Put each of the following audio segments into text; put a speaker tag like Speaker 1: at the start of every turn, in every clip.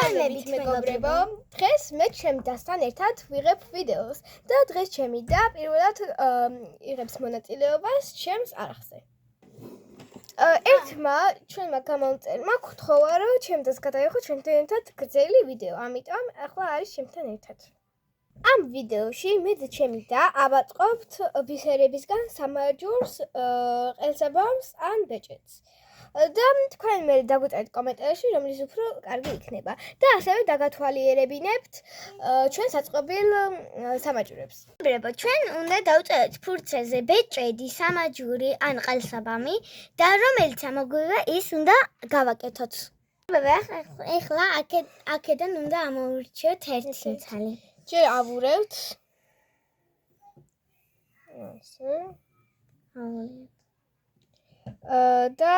Speaker 1: მოგესალმებით მეგობრებო. დღეს მე ჩემი დასთან ერთად ვიღებ ვიდეოს და დღეს ჩემი და პირველად იღებს მონაწილეობას ჩემს არხზე. ერთმა ჩვენმა გამომწერმა გთხოვა რომ ჩემთან გადაიღო ჩვენთან ერთად გრძელი ვიდეო, ამიტომ ახლა არის ჩემთან ერთად. ამ ვიდეოში მე და ჩემი და ავაწყობთ ბისერებისგან სამაჯურს, ყელსაბამს ან ბეჭედს. და თქვენ მე დაგვიწერეთ კომენტარებში რომლის უფრო კარგი იქნება და ასევე დაგათვალიერებინებთ ჩვენ საწყობილ სამაჯურებს.
Speaker 2: ჩვენ უნდა დავწეროთ ფურცეზე ბეჭედი, სამაჯური ან ყელსაბამი და რომელიც ამოგვივა ის უნდა გავაკეთოთ. ეხლა აქედან უნდა ამოვირჩიოთ ერთი ცალი.
Speaker 1: ჯერ ავურევთ. და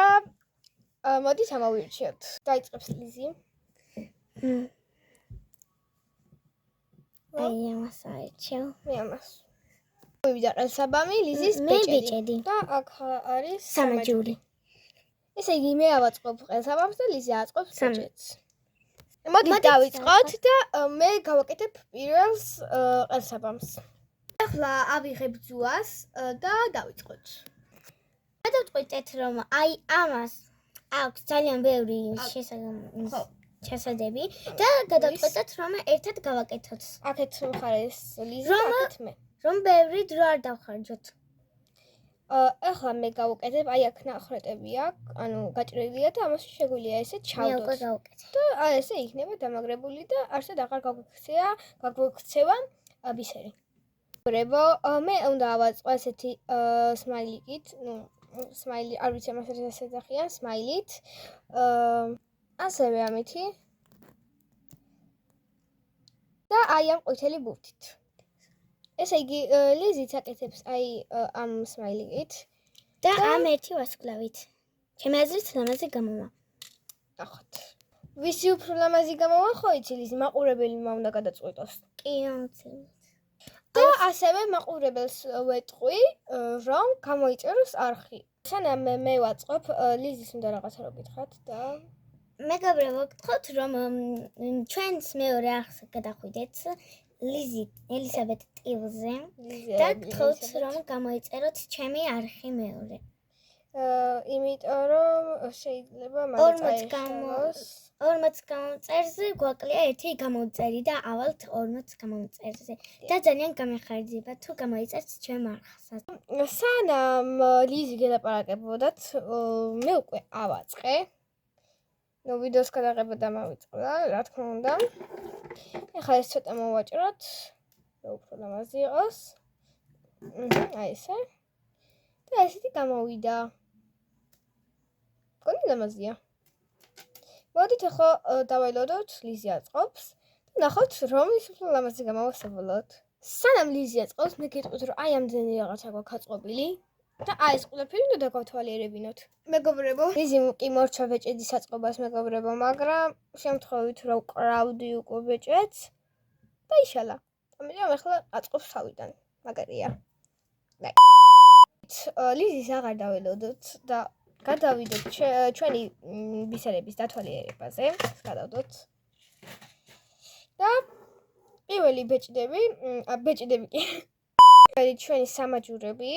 Speaker 1: მოდით ამოვირჩიოთ. დაიწყებს ლიზი.
Speaker 2: აი ამას აირჩევ.
Speaker 1: მე ამას. მოვიდა ყელსაბამი, ლიზის
Speaker 2: ბეჭედი.
Speaker 1: და აქ არის
Speaker 2: სამაჯური.
Speaker 1: ესე იგი მე ავაწყობ ყელსაბამს და ლიზი აწყობს ბეჭედს. მოდით დავიწყოთ და მე გავაკეთებ პირველს ყელსაბამს. ახლა ავიღებ ძუას და დავიწყოთ.
Speaker 2: გადავწყვეტეთ რომ აი ამას აქვს ძალიან ბევრი შესაძლებელი და გადავწყვეტეთ რომ ერთად გავაკეთოთ.
Speaker 1: აქეთ მხარეს ლიზა, აქეთ მე.
Speaker 2: რომ ბევრი დრო არ დავხარჯოთ.
Speaker 1: ახლა მე გავუკეთებ, აი აქ ნახრეტები აქვს, ანუ გაჭრილია და ამას შეგვიძლია ესე ჩავდოთ.
Speaker 2: მე უკვე გავუკეთე.
Speaker 1: და აი ესე იქნება დამაგრებული და არსად აღარ გაგვექცევა ბისერი. მეგობრებო, მე უნდა ავაწყო ესეთი სმაილიკით, სმაილი, არ ვიცი ამას რა ეძახიან, სმაილით. ასევე ამითი. და აი ამ ყვითელი ბურთით. ესე იგი, ლიზიც აკეთებს აი ამ სმაილიკით
Speaker 2: და ამ ერთი ვარსკვლავით. ჩემი აზრით ლამაზი გამოვა.
Speaker 1: ნახოთ. ვისი უფრო ლამაზი გამოვა, ხო იცი ლიზი, მაყურებელმა უნდა გადაწყვეტოს.
Speaker 2: კი, ამცილ.
Speaker 1: და ასევე მაყურებელს ვეტყვი, რომ გამოიწეროს არხი. სანამ მე ვაწყობ, ლიზის უნდა რაღაცა რო გითხრათ და
Speaker 2: მეგობრებო, გთხოვთ რომ ჩვენს მეორე არხს გადახვიდეთ. ლიზი ელისაბედ ტილზე და გთხოვთ რომ გამოიწეროთ ჩემი არხი მეორე.
Speaker 1: იმიტომ რომ შეიძლება მაგ
Speaker 2: 40 გამოწერზე გვაკლია ერთი გამომწერი და ავალთ 40 გამომწერზე და ძალიან გამეხარდება თუ გამოიწერთ ჩემ არხსაც.
Speaker 1: სანამ ლიზი გელაპარაკებოდათ, მე უკვე ავაწყე. ვიდეოს გადაღება დამავიწყდა, რა თქმა უნდა. ეხლა ეს ცოტა მოვაჭროთ, რომ უფრო ლამაზი იყოს. აი ესე. და ესეთი გამოვიდა. გონი ლამაზია. მოდით ახლა დავალოდოთ, ლიზი აწყობს და ნახოთ რომ ის უფრო ლამაზი გამოვა საბოლოოდ. სანამ ლიზი აწყობს, მე გეტყვით რომ აი ამდენი რაღაცა გვაქვს აწყობილი. და აი ეს ყველაფერი უნდა დაგათვალიერებინოთ. მეგობრებო, ლიზი კი მორჩა ბეჭედის აწყობას მეგობრებო, მაგრამ შემთხვევით რომ ვკრავდი უკვე ბეჭედს და იშალა. ამიტომ ახლა აწყობს თავიდან. მაგარია. ლიზის აღარ დაველოდოთ და გადავიდეთ ჩვენი ბისერების დათვალიერებაზე. გადავდოთ. და პირველი ბეჭდები კი ჩვენი სამაჯურები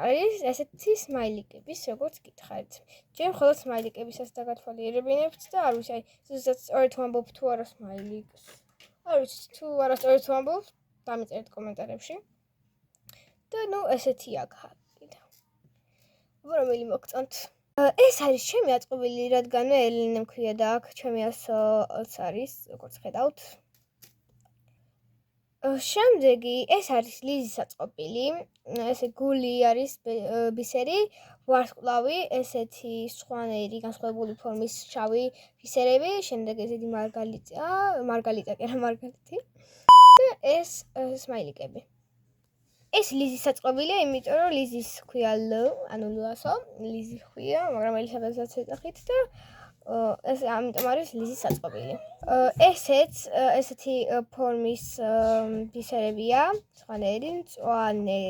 Speaker 1: არის ესეთი სმაილიკების, როგორც გითხარით. ჯერ მხოლოდ სმაილიკებისაც დაგათვალიერებინებთ და არ ვიცი, აი, ზუსტად სწორედ ვამბობ თუ არა სმაილიკს. არ ვიცი, თუ არასწორად ვამბობ, დამიწერეთ კომენტარებში. და ნუ ესეთი აქა. რომელი მოგწონთ? ეს არის ჩემი აწყობილი, რადგან მე ელინე მქვია და აქ ჩემი 100 არის, როგორც ხედავთ. შემდეგი ეს არის ლიზის აწყობილი, ესე გული არის ბისერი, ვარსკვლავი, ესეთი სხვანაირი განსხვავებული ფორმის შავი ბისერები, შემდეგ ესეთი მარგალიტი და ეს სმაილიკები. ეს ლიზის აწყობილია, იმიტომ რომ ლიზის ქვია ლ, ანუ ლასო, ლიზი ქვია, მაგრამ ელისაბედსაც ეძახით და ეს ამიტომ არის ლიზის აწყობილი. ესეც ესეთი ფორმის ბისერებია, სხვანაირი, მწვანე